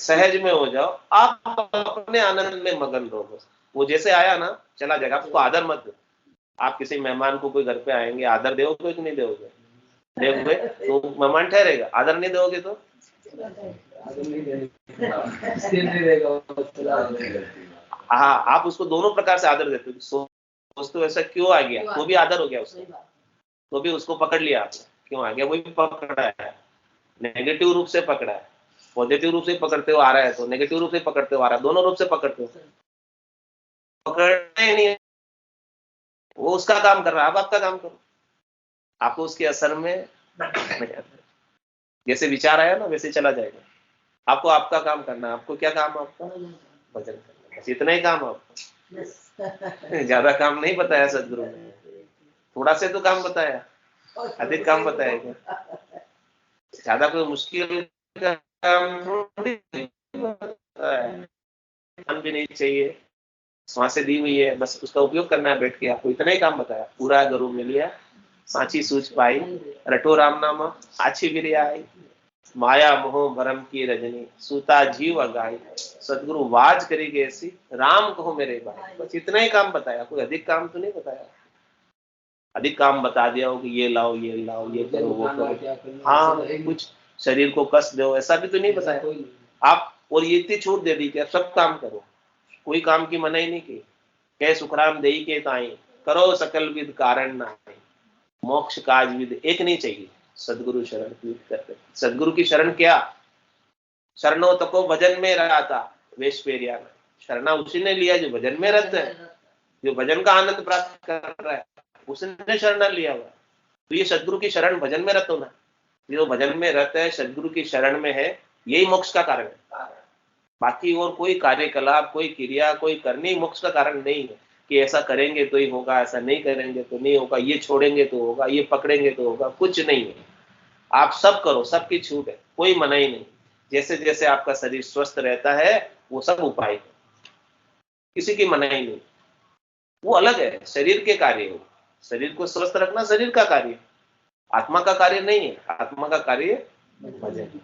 Speaker 1: सहज में हो जाओ। आप अपने आनंद में मगन रहो बस। वो जैसे आया ना चला जाएगा। आपको आदर मत दो। आप किसी मेहमान को कोई घर पे आएंगे, आदर दोगे कि नहीं दोगे? दोगे तो मेहमान ठहरेगा। आदर नहीं दोगे तो हाँ, आप उसको दोनों प्रकार से आदर देते हो। दोस्तों ऐसा क्यों आ गया, तो भी आदर हो गया उसको, तो भी उसको पकड़ लिया आपने, क्यों आ गया वो भी पकड़ा है। नेगेटिव रूप से पकड़ा है, पॉजिटिव रूप से पकड़ते हो आ रहा है तो नेगेटिव रूप से पकड़ते हो आ रहा है, दोनों रूप से पकड़ते हो। पकड़ने नहीं, वो उसका काम कर रहा है, आप आपका काम करो। आपको उसके असर में जैसे विचार आया ना वैसे चला जाएगा। आपको आपका काम करना है। आपको क्या काम है? आपका भजन करना, बस इतना ही काम है आपको। ज्यादा काम नहीं बताया सदगुरु ने, थोड़ा से तो काम बताया, अधिक काम बताया क्या? ज्यादा कोई मुश्किल काम भी नहीं चाहिए, सांसें दी हुई है, बस उसका उपयोग करना है बैठ के। आपको इतना ही काम बताया। पूरा गुरु मिल लिया, सांची सूझ पाई, रटो राम नाम आछी बिरी आई, माया मोह भरम की रजनी, सूता जीव अगाई, सदगुरु वाज करी ऐसी, राम कहो मेरे भाई। बस इतना ही काम बताया, कोई अधिक काम तो नहीं बताया। अधिक काम बता दिया हो कि ये लाओ ये लाओ, ये करो वो करो, हाँ कुछ शरीर को कष्ट दो, ऐसा भी तो नहीं बताया आप। और ये इतनी छूट दे दी कि आप सब काम करो, कोई काम की मनाही नहीं की। कह सुखराम देई के ताई, करो सकल विद कारण ना, मोक्ष काज विद एक नहीं चाहिए। सदगुरु शरण की करते, सदगुरु की शरण क्या? शरणो तको भजन में रहा था वेश पेरिया, शरणा उसी ने लिया जो भजन में रहता है, जो भजन का आनंद प्राप्त कर रहा है, उसने शरण लिया हुआ। तो ये सदगुरु की शरण भजन में रहते हो ना, जो भजन में रहता है सदगुरु की शरण में है, यही मोक्ष का कारण है। बाकी और कोई कार्यकलाप, कोई क्रिया, कोई करनी मोक्ष का कारण नहीं है कि ऐसा करेंगे तो ही होगा, ऐसा नहीं करेंगे तो नहीं होगा, ये छोड़ेंगे तो होगा, ये पकड़ेंगे तो होगा, कुछ नहीं है। आप सब करो, सबकी छूट है, कोई मनाही नहीं। जैसे जैसे आपका शरीर स्वस्थ रहता है वो सब उपाय है, किसी की मनाही नहीं। वो अलग है, शरीर के कार्य हो। शरीर को स्वस्थ रखना शरीर का कार्य, आत्मा का कार्य नहीं है। आत्मा का कार्य भजन।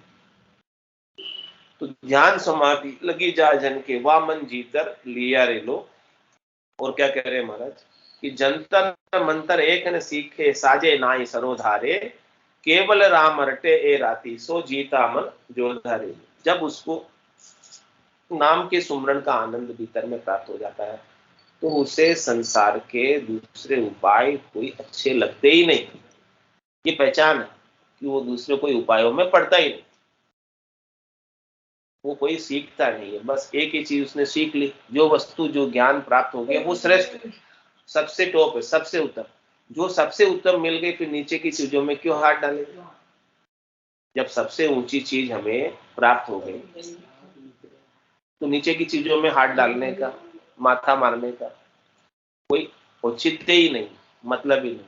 Speaker 1: तो ध्यान समाधि लगी जा जन के, वा मन जीतर लिया रे लो। और क्या कह रहे हैं महाराज कि जंतर मंतर एक न सीखे, साजे नाई सरोधारे, केवल राम रटे ए राती, सो जीता मन जो धारे। जब उसको नाम के सुमरण का आनंद भीतर में प्राप्त हो जाता है तो उसे संसार के दूसरे उपाय कोई अच्छे लगते ही नहीं। ये पहचान है कि वो दूसरे कोई उपायों में पड़ता ही नहीं, वो कोई सीखता नहीं है। बस एक ही चीज उसने सीख ली, जो वस्तु जो ज्ञान प्राप्त हो गया वो श्रेष्ठ, सबसे टॉप है, सबसे उत्तम। जो सबसे उत्तम मिल गई फिर नीचे की चीजों में क्यों हाथ डाले। जब सबसे ऊंची चीज हमें प्राप्त हो गई तो नीचे की चीजों में हाथ डालने का, माथा मारने का कोई औचित्य ही नहीं, मतलब ही नहीं।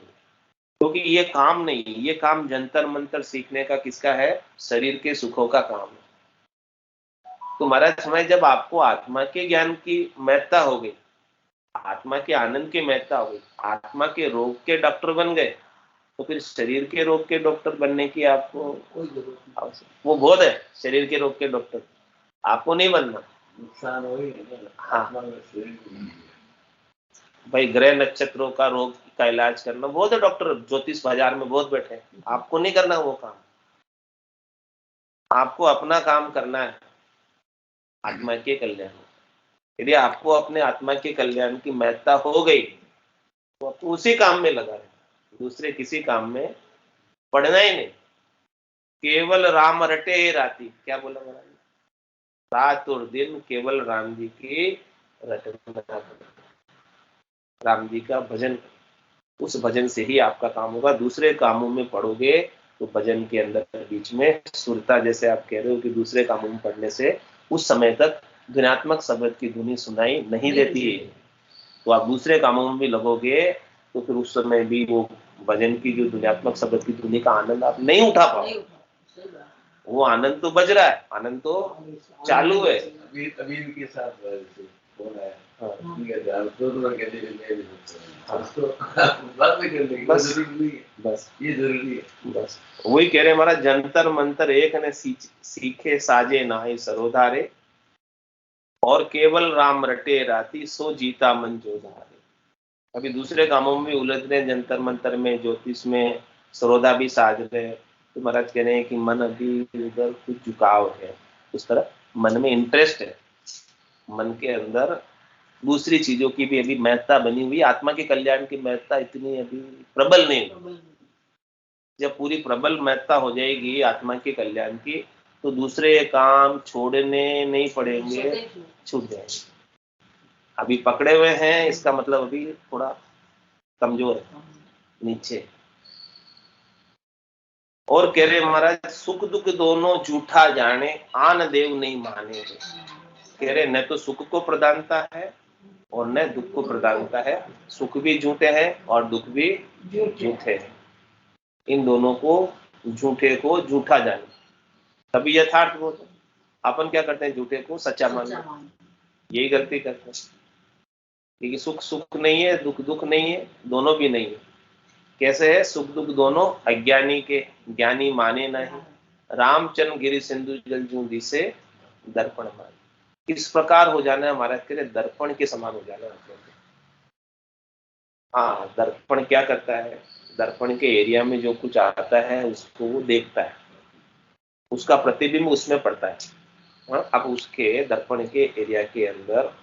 Speaker 1: क्योंकि ये काम नहीं, ये काम जंतर मंतर सीखने का किसका है, शरीर के सुखों का काम है। तो महाराज समय जब आपको आत्मा के ज्ञान की महत्ता हो गई, आत्मा के आनंद की महत्ता हो गई, आत्मा के रोग के डॉक्टर बन गए, तो फिर शरीर के रोग के डॉक्टर बनने की आपको कोई जरूरत नहीं। वो बहुत है, शरीर के रोग के डॉक्टर आपको नहीं बनना। नुकसान हो ही नहीं। हाँ भाई, ग्रह नक्षत्रों का रोग का इलाज करना बहुत है, डॉक्टर ज्योतिष बाजार में बहुत बैठे हैं, आपको नहीं करना वो काम। आपको अपना काम करना है, आत्मा के कल्याण। यदि आपको अपने आत्मा के कल्याण की महत्ता हो गई तो आपको उसी काम में लगा रहे, दूसरे किसी काम में पढ़ना ही नहीं। केवल राम रटे राती, क्या बोला महाराज, रात और दिन केवल राम जी की रटना, राम जी का भजन, उस भजन से ही आपका काम होगा। दूसरे कामों में पढ़ोगे तो भजन के अंदर बीच में सुरता, जैसे आप कह रहे हो कि दूसरे कामों में पढ़ने से उस समय तक ध्वन्यात्मक शब्द की धुनी सुनाई नहीं देती है। तो आप दूसरे कामों में भी लगोगे तो फिर उस समय भी वो भजन की जो ध्वन्यात्मक शब्द की धुनी का आनंद आप नहीं उठा पाओ। वो आनंद तो बज रहा है, आनंद तो चालू है। अभी के साथ बोला है, बस ये जरूरी है। बस वही कह रहे हमारा, जंतर मंतर एक ने सीखे, साजे नाई सरोधारे, और केवल राम रटे राती, सो जीता मन जो धारे। अभी दूसरे कामों में उलझ रहे, जंतर मंतर में, ज्योतिष में, सरोधा भी साज रहे, तो महाराज कह रहे हैं कि मन अभी उधर कुछ झुकाव है, उस तरह मन में इंटरेस्ट है, मन के अंदर दूसरी चीजों की भी अभी महत्ता बनी हुई, आत्मा के कल्याण की महत्ता इतनी अभी प्रबल नहीं। जब पूरी प्रबल महत्ता हो जाएगी आत्मा के कल्याण की तो दूसरे काम छोड़ने नहीं पड़ेंगे, छूट जाएंगे। अभी पकड़े हुए हैं, इसका मतलब अभी थोड़ा कमजोर है, नीचे। और कह रहे महाराज, सुख दुख दोनों झूठा जाने, आन देव नहीं माने। कह रहे न तो सुख को प्रदानता है और न दुख को प्रदानता है, सुख भी झूठे हैं और दुख भी झूठे हैं। इन दोनों को, झूठे को झूठा जाने, तभी यथार्थ बोलते। अपन क्या करते हैं, झूठे को सच्चा मानते, यही गलती करते हैं। क्योंकि सुख सुख नहीं है, दुख दुख नहीं है, दोनों भी नहीं है। कैसे है, सुख दुख दोनों अज्ञानी के, ज्ञानी माने नहीं, रामचंद्र गिरि सिंधु जल जूं से दर्पण मान। इस प्रकार हो जाना है हमारा, के दर्पण के समान हो जाना है। हाँ, दर्पण क्या करता है, दर्पण के एरिया में जो कुछ आता है उसको वो देखता है, उसका प्रतिबिंब उसमें पड़ता है। हाँ, अब उसके दर्पण के एरिया के अंदर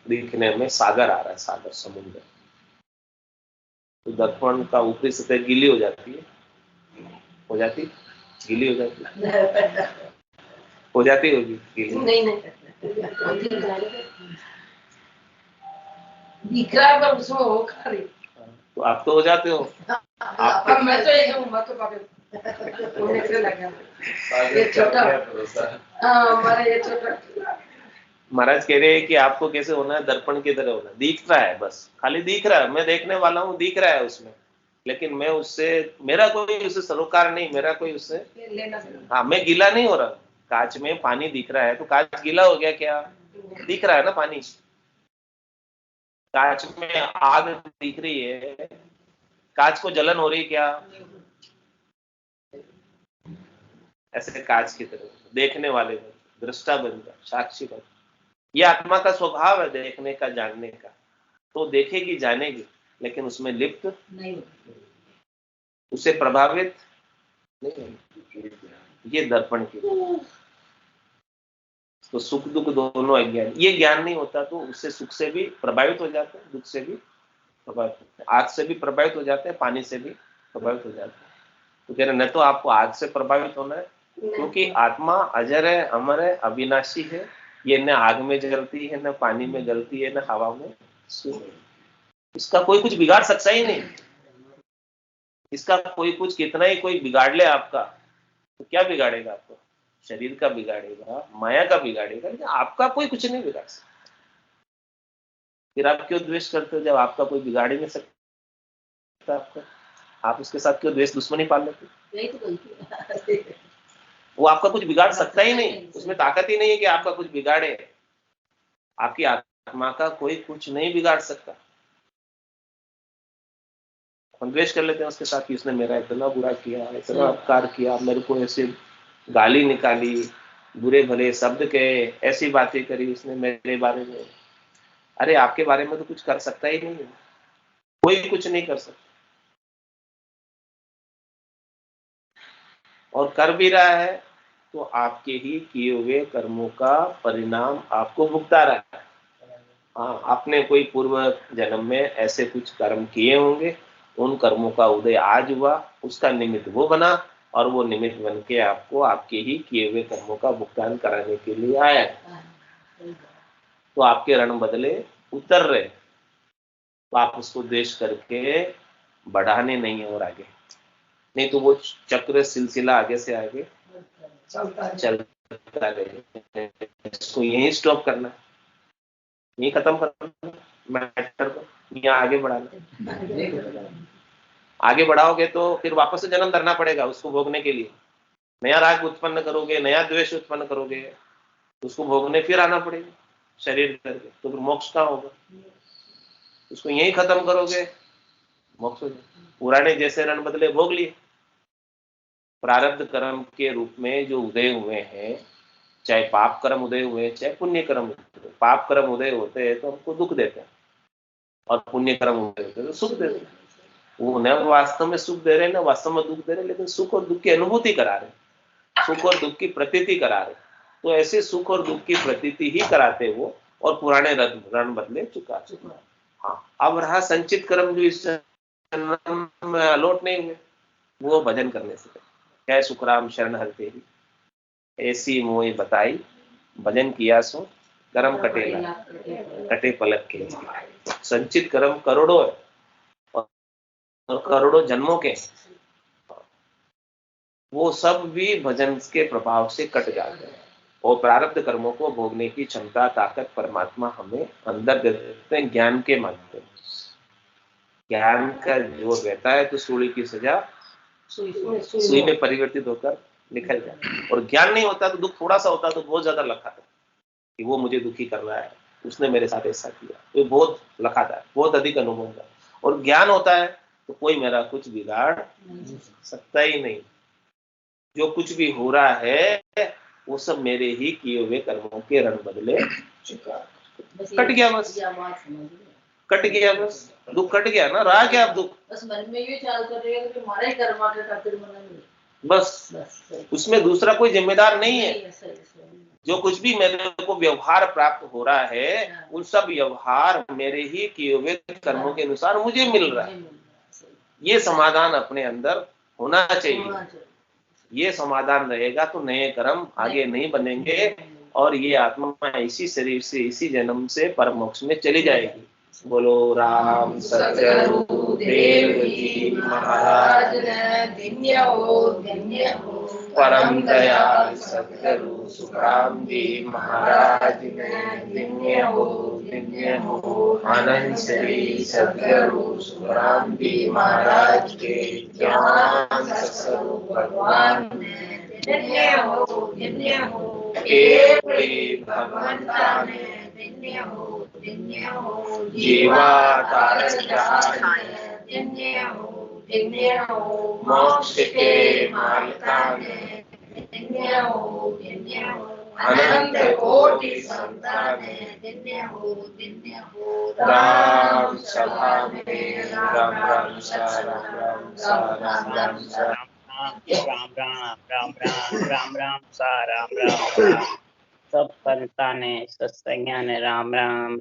Speaker 1: दिखने में सागर आ रहा है, सागर, समुद्र, तो दर्पण का ऊपरी सतह गीली हो जाती है, हो जाती, गीली हो जाती, हो जाती होगी गीली, नहीं दिख रहा है पर उसमें हो खा रही। तो आप तो हो जाते हो, आप मैं तो एक हूं, मैं तो ये छोटा, हमारे ये छोटा। महाराज कह रहे हैं कि आपको कैसे होना है, दर्पण की तरह होना, दिख रहा है, बस खाली दिख रहा है, मैं देखने वाला हूँ, दिख रहा है उसमें, लेकिन मैं उससे, मेरा कोई उससे सरोकार नहीं, मेरा कोई उससे, हाँ, मैं गीला नहीं हो रहा। कांच में पानी दिख रहा है तो कांच गीला हो गया क्या, दिख रहा है ना पानी। कांच में आग दिख रही है, कांच को जलन हो रही क्या, ऐसे कांच की तरह देखने वाले को दृष्टा बनकर, साक्षी बनकर। ये आत्मा का स्वभाव है देखने का, जानने का। तो देखेगी, जानेगी, लेकिन उसमें लिप्त
Speaker 2: नहीं,
Speaker 1: उससे प्रभावित नहीं। ये दर्पण की, तो सुख दुख दोनों अज्ञान। ये ज्ञान नहीं होता तो उससे सुख से भी प्रभावित हो जाते हैं, दुख से भी प्रभावित होते हैं, आग से भी प्रभावित हो जाते हैं, पानी से भी प्रभावित हो जाते हैं। तो कह रहे न तो आपको आग से प्रभावित होना है, क्योंकि आत्मा अजर है, अमर है, अविनाशी है। ये न आग में जलती है, न पानी में जलती है, न हवा में सूखती है। इसका कोई कुछ बिगाड़ सकता ही नहीं। इसका कोई कुछ कितना ही कोई बिगाड़ ले आपका, तो क्या बिगाड़ेगा आपको? शरीर का बिगाड़ेगा, माया का बिगाड़ेगा, लेकिन आपका कोई कुछ नहीं बिगाड़ सकता। फिर आप क्यों द्वेष करते हो जब आपका कोई बिगाड़ ही नहीं सकता आपको? आप उसके साथ क्यों द्वेष दुश्मनी पाल लेते? वो आपका कुछ बिगाड़ सकता ही नहीं, उसमें ताकत ही नहीं है कि आपका कुछ बिगाड़े। आपकी आत्मा का कोई कुछ नहीं बिगाड़ सकता। हम द्वेष कर लेते हैं उसके साथ कि उसने मेरा इतना बुरा किया, इतना अपकार किया, मेरे को ऐसे गाली निकाली, बुरे भले शब्द कहे, ऐसी बातें करी उसने मेरे बारे में। अरे आपके बारे में तो कुछ कर सकता ही नहीं है, कोई कुछ नहीं कर सकता। और कर भी रहा है तो आपके ही किए हुए कर्मों का परिणाम आपको भुगता रहा है। हाँ, आपने कोई पूर्व जन्म में ऐसे कुछ कर्म किए होंगे, उन कर्मों का उदय आज हुआ, उसका निमित्त वो बना, और वो निमित्त बन के आपको आपके ही किए हुए कर्मों का भुगतान कराने के लिए आया। तो आपके ऋण बदले उतर रहे, तो आप उसको द्वेष करके बढ़ाने नहीं है और आगे नहीं, तो वो चक्र सिलसिला आगे से आगे चलता रहे। इसको यही स्टॉप करना, यही खत्म करना मैटर को, यहाँ आगे बढ़ाना। आगे बढ़ाओगे तो फिर वापस से जन्म धरना पड़ेगा उसको भोगने के लिए। नया राग उत्पन्न करोगे, नया द्वेष उत्पन्न करोगे, उसको भोगने फिर आना पड़ेगा शरीर करके, तो फिर मोक्ष कहाँ होगा? उसको यही खत्म करोगे, मोक्ष हो जाए। पुराने जैसे रण बदले भोग लिए, प्रारब्ध कर्म के रूप में जो उदय हुए हैं, चाहे पाप कर्म उदय हुए चाहे पुण्य कर्म। पाप कर्म उदय होते हैं तो हमको दुख देते हैं, और पुण्य कर्म उदय होते हैं तो सुख देते हैं। वो न वास्तव में सुख दे रहे, न वास्तव में दुख दे रहे, लेकिन सुख और दुख की अनुभूति करा रहे, सुख और दुख की प्रतीति करा रहे। तो ऐसे सुख और दुख की प्रतीति ही कराते वो, और पुराने रण बदले चुका। हाँ, अब रहा संचित कर्म जो इस जन्म में अलौट नहीं हुए, वो भजन करने से। क्या सुखराम शरण हर तेरी, ऐसी मोई बताई, भजन किया सो कर्म कटेला, कटे पलक के। संचित कर्म करोड़ों है, और करोड़ों जन्मों के, वो सब भी भजन के प्रभाव से कट जाते हैं। और प्रारब्ध कर्मों को भोगने की क्षमता, ताकत परमात्मा हमें अंदर दे देते हैं ज्ञान के माध्यम। ज्ञान का जोर रहता है तो सूली की सजा सुई में परिवर्तित होकर निकल जाए। और ज्ञान नहीं होता तो दुख थोड़ा सा होता तो बहुत ज्यादा लखाता है कि वो मुझे दुखी कर रहा है, उसने मेरे साथ ऐसा किया, तो बहुत लखाता है, बहुत अधिक अनुभव होता है। और ज्ञान होता है तो कोई मेरा कुछ बिगाड़ सकता ही नहीं। जो कुछ भी हो रहा है वो सब मेरे ही किए हुए कर्मों के रण बदले कट गया, बस कट गया, बस दुख कट गया ना, रहा क्या अब दुख?
Speaker 2: बस मन में ये ख्याल कर रहे हैं कि हमारा ही कर्म के खातिर मना नहीं,
Speaker 1: बस उसमें दूसरा कोई जिम्मेदार नहीं है। जो कुछ भी मेरे को व्यवहार प्राप्त हो रहा है, उन सब व्यवहार मेरे ही किए हुए कर्मों के अनुसार मुझे मिल रहा है। ये समाधान अपने अंदर होना चाहिए। ये समाधान रहेगा तो नए कर्म आगे नहीं बनेंगे, और ये आत्मा इसी शरीर से, इसी जन्म से परम मोक्ष में चली जाएगी। बोलो राम सतगुरु देव जी महाराज धन्य हो। परम दयाल सतगुरु सुखराम जी महाराज धन्य हो। आनंद श्री सतगुरु सुखराम जी महाराज के ज्ञान स्वरूप भगवान धन्य हो। एक भगवंता में धन्य हो। जीवा धन्य हो। मोक्ष के मार्ग में धन्य हो। अनंत कोटि संताने
Speaker 2: दिन्य हो
Speaker 1: राम सभा में राम राम सा राम राम सा राम राम सा
Speaker 4: राम राम राम राम राम सा राम राम सा सब संताने सत्संज्ञा ने राम राम राम